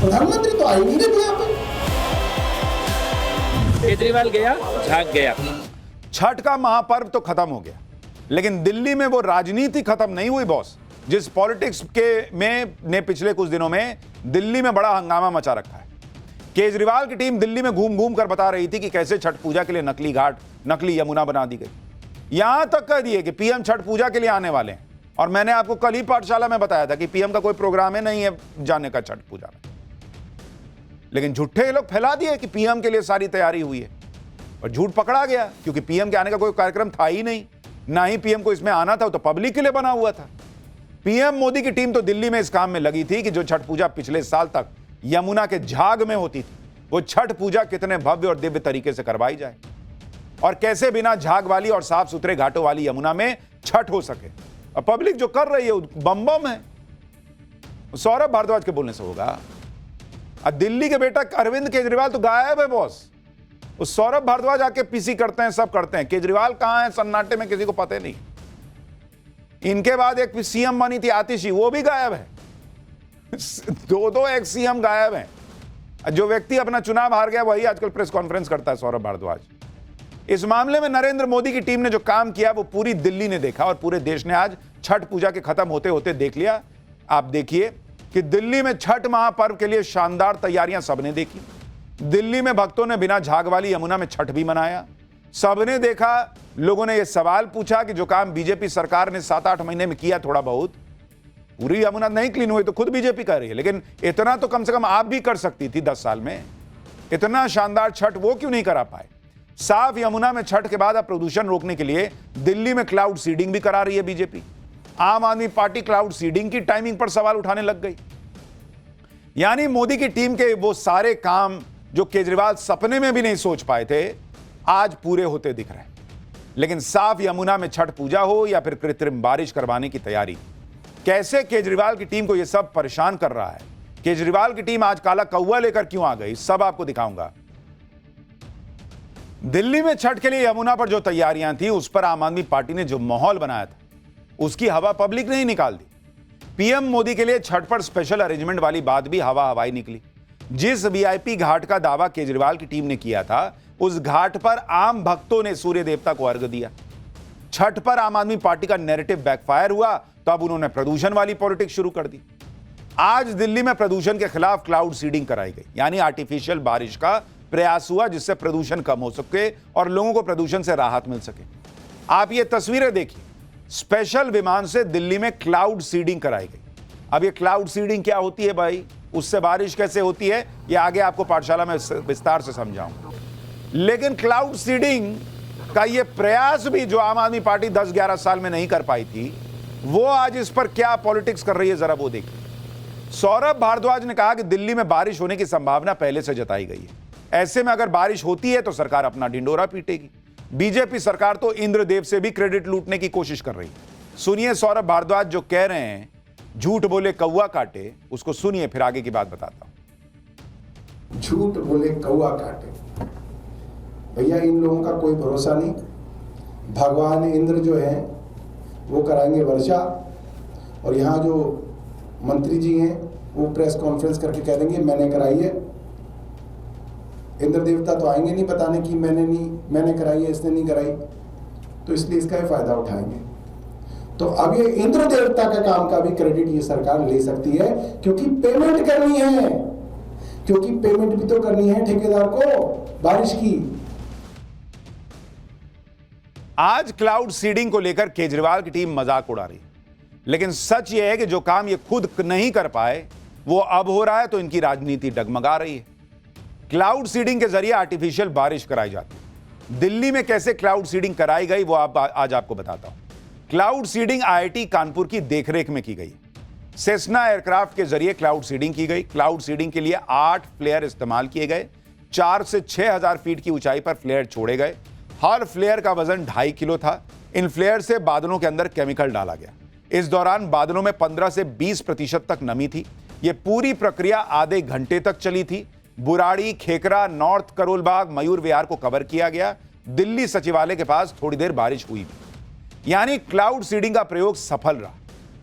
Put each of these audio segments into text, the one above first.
प्रधानमंत्री तो आई नहीं थे यहाँ पे। केजरीवाल गया, झाग गया। छठ का महापर्व तो खत्म हो गया, लेकिन दिल्ली में वो राजनीति खत्म नहीं हुई बॉस, जिस पॉलिटिक्स के में ने पिछले कुछ दिनों में दिल्ली में बड़ा हंगामा मचा रखा है। केजरीवाल की टीम दिल्ली में घूम घूम कर बता रही थी कि कैसे छठ पूजा के लिए नकली घाट, नकली यमुना बना दी गई। यहां तक कह दिए कि पीएम छठ पूजा के लिए आने वाले हैं, और मैंने आपको कल ही पाठशाला में बताया था कि पीएम का कोई प्रोग्राम है नहीं है जाने का छठ पूजा में। लेकिन झूठे ये लोग फैला दिए कि पीएम के लिए सारी तैयारी हुई है, और झूठ पकड़ा गया, क्योंकि पीएम के आने का कोई कार्यक्रम था ही नहीं, ना ही पीएम को इसमें आना था, तो पब्लिक के लिए बना हुआ था। पीएम मोदी की टीम तो दिल्ली में इस काम में लगी थी कि जो छठ पूजा पिछले साल तक यमुना के झाग में होती थी, वो छठ पूजा कितने भव्य और दिव्य तरीके से करवाई जाए, और कैसे बिना झाग वाली और साफ सुथरे घाटों वाली यमुना में छठ हो सके। और पब्लिक जो कर रही है बम बम है, सौरभ भारद्वाज के बोलने से होगा। दिल्ली के बेटा अरविंद केजरीवाल तो गायब है बॉस। उस सौरभ भारद्वाज आके पीसी करते हैं, सब करते हैं। केजरीवाल कहां है सन्नाटे में, किसी को पता नहीं। इनके बाद एक सीएम बनी थी आतिशी, वो भी गायब है। दो एक्स सीएम गायब हैं। जो व्यक्ति अपना चुनाव हार गया वही आजकल प्रेस कॉन्फ्रेंस करता है, सौरभ भारद्वाज। इस मामले में नरेंद्र मोदी की टीम ने जो काम किया वो पूरी दिल्ली ने देखा, और पूरे देश ने आज छठ पूजा के खत्म होते होते देख लिया। आप देखिए कि दिल्ली में छठ महापर्व के लिए शानदार तैयारियां सबने देखी। दिल्ली में भक्तों ने बिना झाग वाली यमुना में छठ भी मनाया। सबने देखा, लोगों ने यह सवाल पूछा कि जो काम बीजेपी सरकार ने 7-8 महीने में किया, थोड़ा बहुत, पूरी यमुना नहीं क्लीन हुई तो खुद बीजेपी कर रही है, लेकिन इतना तो कम से कम आप भी कर सकती थी 10 साल में। इतना शानदार छठ वो क्यों नहीं करा पाए? साफ यमुना में छठ के बाद अब प्रदूषण रोकने के लिए दिल्ली में क्लाउड सीडिंग भी करा रही है बीजेपी। आम आदमी पार्टी क्लाउड सीडिंग की टाइमिंग पर सवाल उठाने लग गई। यानी मोदी की टीम के वो सारे काम जो केजरीवाल सपने में भी नहीं सोच पाए थे, आज पूरे होते दिख रहे हैं। लेकिन साफ यमुना में छठ पूजा हो या फिर कृत्रिम बारिश करवाने की तैयारी, कैसे केजरीवाल की टीम को यह सब परेशान कर रहा है। केजरीवाल की टीम आज काला कौवा लेकर क्यों आ गई, सब आपको दिखाऊंगा। दिल्ली में छठ के लिए यमुना पर जो तैयारियां थी, उस पर आम आदमी पार्टी ने जो माहौल बनाया था, उसकी हवा पब्लिक ने ही निकाल दी। पीएम मोदी के लिए छठ पर स्पेशल अरेंजमेंट वाली बात भी हवा हवाई निकली। जिस वीआईपी घाट का दावा केजरीवाल की टीम ने किया था, उस घाट पर आम भक्तों ने सूर्य देवता को अर्घ्य दिया। छठ पर आम आदमी पार्टी का नैरेटिव बैकफायर हुआ, तो अब उन्होंने प्रदूषण वाली पॉलिटिक्स शुरू कर दी। आज दिल्ली में प्रदूषण के खिलाफ क्लाउड सीडिंग कराई गई, यानी आर्टिफिशियल बारिश का प्रयास हुआ, जिससे प्रदूषण कम हो सके और लोगों को प्रदूषण से राहत मिल सके। आप ये तस्वीरें देखिए, स्पेशल विमान से दिल्ली में क्लाउड सीडिंग कराई गई। अब ये क्लाउड सीडिंग क्या होती है भाई, उससे बारिश कैसे होती है, ये आगे आपको पाठशाला में विस्तार से समझाऊंगा। लेकिन क्लाउड सीडिंग का ये प्रयास भी जो आम आदमी पार्टी 10-11 साल में नहीं कर पाई थी, वो आज इस पर क्या पॉलिटिक्स कर रही है, जरा वो देखिए। सौरभ भारद्वाज ने कहा कि दिल्ली में बारिश होने की संभावना पहले से जताई गई है। ऐसे में अगर बारिश होती है तो सरकार अपना ढिंडोरा पीटेगी। बीजेपी सरकार तो इंद्रदेव से भी क्रेडिट लूटने की कोशिश कर रही है। सुनिए सौरभ भारद्वाज जो कह रहे हैं, झूठ बोले कौवा काटे, उसको सुनिए, फिर आगे की बात बताता हूं। झूठ बोले कौवा काटे, भैया इन लोगों का कोई भरोसा नहीं। भगवान इंद्र जो है वो कराएंगे वर्षा, और यहाँ जो मंत्री जी हैं वो प्रेस कॉन्फ्रेंस करके कह देंगे मैंने कराई है। इंद्र देवता तो आएंगे नहीं बताने कि मैंने कराई है, इसने नहीं कराई, तो इसलिए इसका ही फायदा उठाएंगे। तो अब ये इंद्र देवता का काम का भी क्रेडिट ये सरकार ले सकती है, क्योंकि पेमेंट करनी है, क्योंकि पेमेंट भी तो करनी है ठेकेदार को बारिश की। आज क्लाउड सीडिंग को लेकर केजरीवाल की टीम मजाक उड़ा रही है, लेकिन सच यह है कि जो काम ये खुद नहीं कर पाए वो अब हो रहा है, तो इनकी राजनीति डगमगा रही है। क्लाउड सीडिंग के जरिए आर्टिफिशियल बारिश कराई जाती है। दिल्ली में कैसे क्लाउड सीडिंग कराई गई वो आज आपको बताता हूं। क्लाउड सीडिंग आईआईटी कानपुर की देखरेख में की गई। सेस्ना एयरक्राफ्ट के जरिए क्लाउड सीडिंग की गई। क्लाउड सीडिंग के लिए 8 फ्लेयर इस्तेमाल किए गए। 4 से 6,000 फीट की ऊंचाई पर फ्लेयर छोड़े गए। हर फ्लेयर का वजन 2.5 किलो था। इन फ्लेयर से बादलों के अंदर केमिकल डाला गया। इस दौरान बादलों में 15 से 20% तक नमी थी। यह पूरी प्रक्रिया आधे घंटे तक चली थी। बुराड़ी, खेकरा, नॉर्थ करोलबाग, मयूर विहार को कवर किया गया। दिल्ली सचिवालय के पास थोड़ी देर बारिश हुई, यानी क्लाउड सीडिंग का प्रयोग सफल रहा।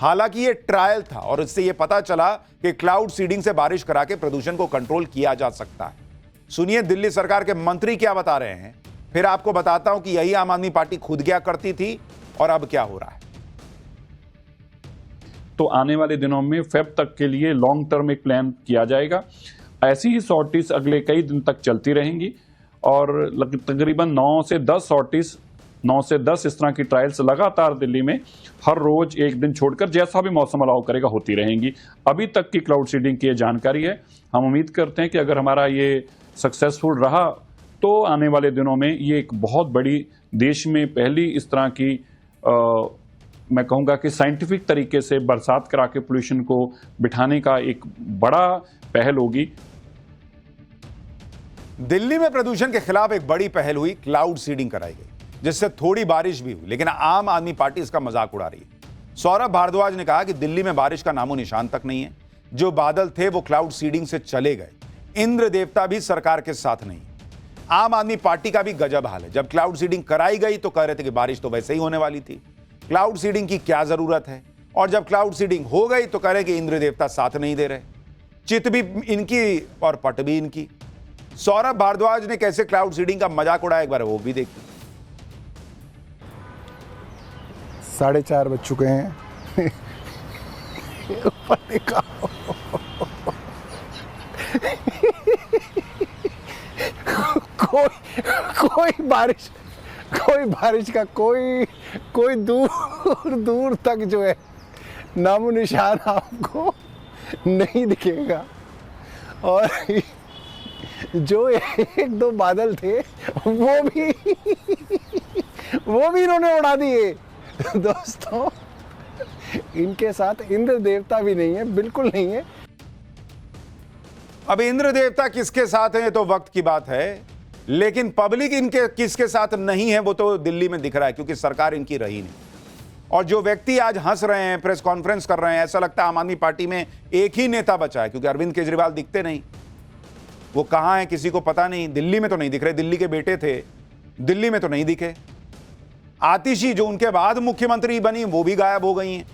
हालांकि ये ट्रायल था और इससे ये पता चला कि क्लाउड सीडिंग से बारिश करा के प्रदूषण को कंट्रोल किया जा सकता है। सुनिए दिल्ली सरकार के मंत्री क्या बता रहे हैं, फिर आपको बताता हूं कि यही आम आदमी पार्टी खुद क्या करती थी और अब क्या हो रहा है। तो आने वाले दिनों में फेब तक के लिए लॉन्ग टर्म एक प्लान किया जाएगा। ऐसी ही सॉर्टिस अगले कई दिन तक चलती रहेंगी और तकरीबन 9 से 10 सॉर्टिस, 9 से 10 इस तरह की ट्रायल्स लगातार दिल्ली में हर रोज एक दिन छोड़कर जैसा भी मौसम अलाउ करेगा होती रहेंगी। अभी तक की क्लाउड सीडिंग की ये जानकारी है। हम उम्मीद करते हैं कि अगर हमारा ये सक्सेसफुल रहा तो आने वाले दिनों में ये एक बहुत बड़ी देश में पहली इस तरह की मैं कहूँगा कि साइंटिफिक तरीके से बरसात करा के पोल्यूशन को बिठाने का एक बड़ा पहल होगी। दिल्ली में प्रदूषण के खिलाफ एक बड़ी पहल हुई, क्लाउड सीडिंग कराई गई, जिससे थोड़ी बारिश भी हुई, लेकिन आम आदमी पार्टी इसका मजाक उड़ा रही है। सौरभ भारद्वाज ने कहा कि दिल्ली में बारिश का नामो निशान तक नहीं है, जो बादल थे वो क्लाउड सीडिंग से चले गए, इंद्र देवता भी सरकार के साथ नहीं। आम आदमी पार्टी का भी गजब हाल है। जब क्लाउड सीडिंग कराई गई तो कह रहे थे कि बारिश तो वैसे ही होने वाली थी, क्लाउड सीडिंग की क्या जरूरत है, और जब क्लाउड सीडिंग हो गई तो कह रहे कि इंद्र देवता साथ नहीं दे रहे। चित भी इनकी और पट भी इनकी। सौरभ भारद्वाज ने कैसे क्लाउड सीडिंग का मजाक उड़ाया, एक बार वो भी देखिए। 4:30 बज चुके हैं। कोई बारिश का कोई दूर तक जो है नामो निशान आपको नहीं दिखेगा, और जो 1-2 बादल थे वो भी इन्होंने उड़ा दिए। दोस्तों, इनके साथ इंद्र देवता भी नहीं है, बिल्कुल नहीं है। अब इंद्र देवता किसके साथ है तो वक्त की बात है, लेकिन पब्लिक इनके किसके साथ नहीं है वो तो दिल्ली में दिख रहा है, क्योंकि सरकार इनकी रही नहीं। और जो व्यक्ति आज हंस रहे हैं, प्रेस कॉन्फ्रेंस कर रहे हैं, ऐसा लगता है आम आदमी पार्टी में एक ही नेता बचा है, क्योंकि अरविंद केजरीवाल दिखते नहीं। वो कहां है किसी को पता नहीं। दिल्ली में तो नहीं दिख रहे, दिल्ली के बेटे थे, दिल्ली में तो नहीं दिखे। आतिशी जो उनके बाद मुख्यमंत्री बनी वो भी गायब हो गई हैं,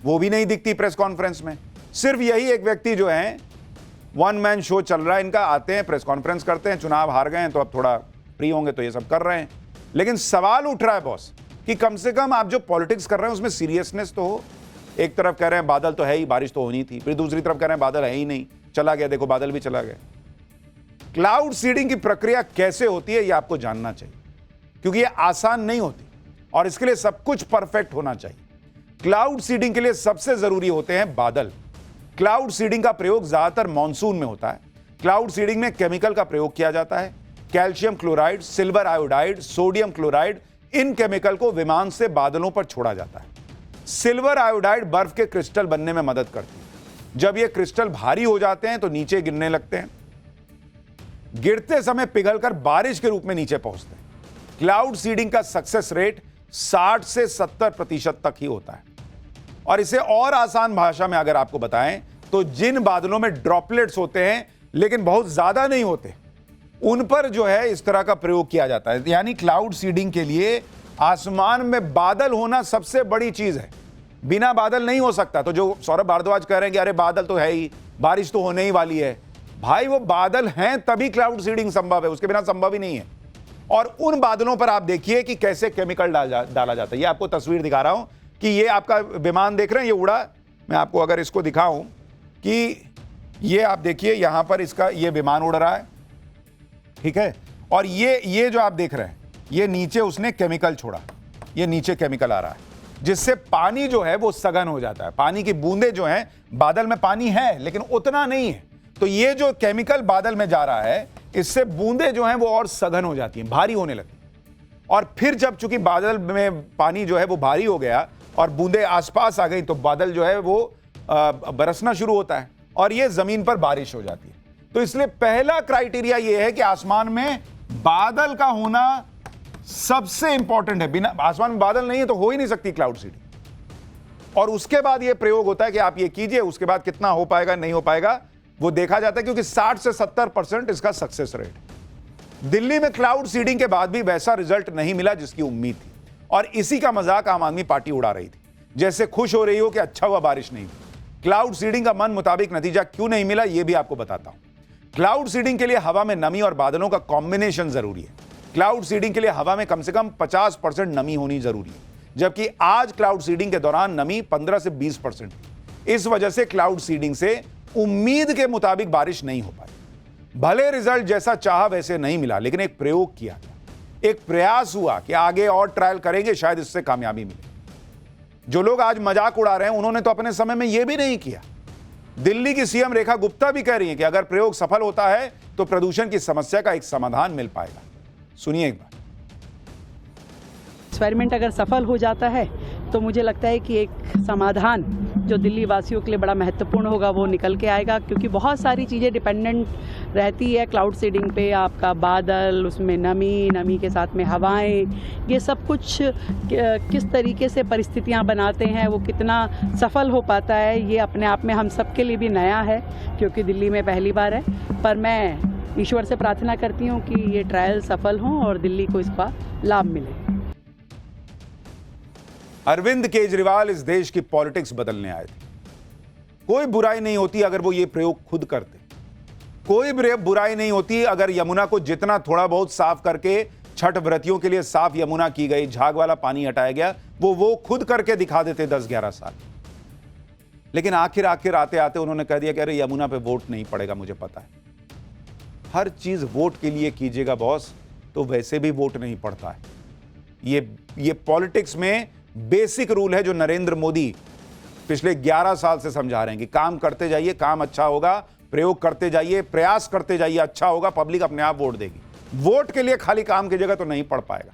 वो भी नहीं दिखती प्रेस कॉन्फ्रेंस में। सिर्फ यही एक व्यक्ति जो है, वन मैन शो चल रहा है इनका, आते हैं प्रेस कॉन्फ्रेंस करते हैं, चुनाव हार गए हैं तो अब थोड़ा फ्री होंगे तो ये सब कर रहे हैं। लेकिन सवाल उठ रहा है बॉस कि कम से कम आप जो पॉलिटिक्स कर रहे हैं उसमें सीरियसनेस तो हो। एक तरफ कह रहे हैं बादल तो है ही, बारिश तो होनी थी, फिर दूसरी तरफ कह रहे हैं बादल है ही नहीं, चला गया, देखो बादल भी चला गया। क्लाउड सीडिंग की प्रक्रिया कैसे होती है ये आपको जानना चाहिए, क्योंकि ये आसान नहीं होती और इसके लिए सब कुछ परफेक्ट होना चाहिए। क्लाउड सीडिंग के लिए सबसे जरूरी होते हैं बादल। क्लाउड सीडिंग का प्रयोग ज्यादातर मॉनसून में होता है। क्लाउड सीडिंग में केमिकल का प्रयोग किया जाता है, calcium chloride, silver iodide, sodium chloride. इन केमिकल को विमान से बादलों पर छोड़ा जाता है। सिल्वर आयोडाइड बर्फ के क्रिस्टल बनने में मदद करती है। जब ये क्रिस्टल भारी हो जाते हैं तो नीचे गिरने लगते हैं, गिरते समय पिघलकर बारिश के रूप में नीचे पहुंचते हैं। क्लाउड सीडिंग का सक्सेस रेट 60 से 70% तक ही होता है। और इसे और आसान भाषा में अगर आपको बताएं तो जिन बादलों में ड्रॉपलेट्स होते हैं लेकिन बहुत ज्यादा नहीं होते, उन पर जो है इस तरह का प्रयोग किया जाता है। यानी क्लाउड सीडिंग के लिए आसमान में बादल होना सबसे बड़ी चीज है। बिना बादल नहीं हो सकता। तो जो सौरभ भारद्वाज कह रहे हैं कि अरे बादल तो है ही, बारिश तो होने ही वाली है, भाई वो बादल हैं तभी क्लाउड सीडिंग संभव है, उसके बिना संभव ही नहीं है। और उन बादलों पर आप देखिए कि कैसे केमिकल डाला जाता है। ये आपको तस्वीर दिखा रहा हूं कि ये आपका विमान देख रहे हैं, ये उड़ा। मैं आपको अगर इसको दिखाऊं कि ये आप देखिए यहां पर इसका ये विमान उड़ रहा है, ठीक है, और ये जो आप देख रहे हैं ये नीचे उसने केमिकल छोड़ा, ये नीचे केमिकल आ रहा है जिससे पानी जो है वो सघन हो जाता है। पानी की बूंदें जो हैं, बादल में पानी है लेकिन उतना नहीं है, तो ये जो केमिकल बादल में जा रहा है इससे बूंदें जो हैं वो और सघन हो जाती हैं, भारी होने लगती हैं। और फिर जब चूंकि बादल में पानी जो है वो भारी हो गया और बूंदें आसपास आ गई तो बादल जो है वो बरसना शुरू होता है और ये जमीन पर बारिश हो जाती है। तो इसलिए पहला क्राइटेरिया ये है कि आसमान में बादल का होना सबसे इंपॉर्टेंट है। बिना आसमान में बादल नहीं है तो हो ही नहीं सकती क्लाउड सीडिंग। और उसके बाद ये प्रयोग होता है कि आप ये कीजिए, उसके बाद कितना हो पाएगा नहीं हो पाएगा वो देखा जाता है, क्योंकि 60 से 70% इसका सक्सेस रेट। दिल्ली में क्लाउड सीडिंग के बाद भी वैसा रिजल्ट नहीं मिला जिसकी उम्मीद थी, और इसी का मजाक आम आदमी पार्टी उड़ा रही थी। जैसे खुश हो रही हो कि अच्छा हुआ बारिश नहीं हुई। क्लाउड सीडिंग का मन मुताबिक नतीजा क्यों नहीं मिला, यह भी आपको बताता हूं। क्लाउड सीडिंग के लिए हवा में नमी और बादलों का कॉम्बिनेशन जरूरी है। क्लाउड सीडिंग के लिए हवा में कम से कम 50% नमी होनी जरूरी है, जबकि आज क्लाउड सीडिंग के दौरान नमी 15 से 20% थी। इस वजह से क्लाउड सीडिंग से उम्मीद के मुताबिक बारिश नहीं हो पाई। भले रिजल्ट जैसा चाहा वैसे नहीं मिला, लेकिन एक प्रयोग किया गया, एक प्रयास हुआ कि आगे और ट्रायल करेंगे, शायद इससे कामयाबी मिले। जो लोग आज मजाक उड़ा रहे हैं उन्होंने तो अपने समय में यह भी नहीं किया। दिल्ली की सीएम रेखा गुप्ता भी कह रही हैं कि अगर प्रयोग सफल होता है तो प्रदूषण की समस्या का एक समाधान मिल पाएगा। सुनिए एक बार। एक्सपेरिमेंट अगर सफल हो जाता है तो मुझे लगता है कि एक समाधान जो दिल्ली वासियों के लिए बड़ा महत्वपूर्ण होगा वो निकल के आएगा, क्योंकि बहुत सारी चीज़ें डिपेंडेंट रहती है क्लाउड सीडिंग पे। आपका बादल, उसमें नमी के साथ में हवाएं, ये सब कुछ किस तरीके से परिस्थितियां बनाते हैं, वो कितना सफल हो पाता है, ये अपने आप में हम सब के लिए भी नया है, क्योंकि दिल्ली में पहली बार है। पर मैं ईश्वर से प्रार्थना करती हूँ कि ये ट्रायल सफल हों और दिल्ली को इसका लाभ मिले। अरविंद केजरीवाल इस देश की पॉलिटिक्स बदलने आए थे। कोई बुराई नहीं होती अगर वो ये प्रयोग खुद करते। कोई बुराई नहीं होती अगर यमुना को जितना थोड़ा बहुत साफ करके छठ व्रतियों के लिए साफ यमुना की गई, झाग वाला पानी हटाया गया, वो खुद करके दिखा देते 10-11 साल। लेकिन आखिर आते आते उन्होंने कह दिया कि अरे यमुना पे वोट नहीं पड़ेगा, मुझे पता है। हर चीज वोट के लिए कीजिएगा बॉस, तो वैसे भी वोट नहीं पड़ता है। ये पॉलिटिक्स में बेसिक रूल है जो नरेंद्र मोदी पिछले 11 साल से समझा रहे हैं कि काम करते जाइए, काम अच्छा होगा, प्रयोग करते जाइए, प्रयास करते जाइए, अच्छा होगा, पब्लिक अपने आप वोट देगी। वोट के लिए खाली काम की जगह तो नहीं पड़ पाएगा।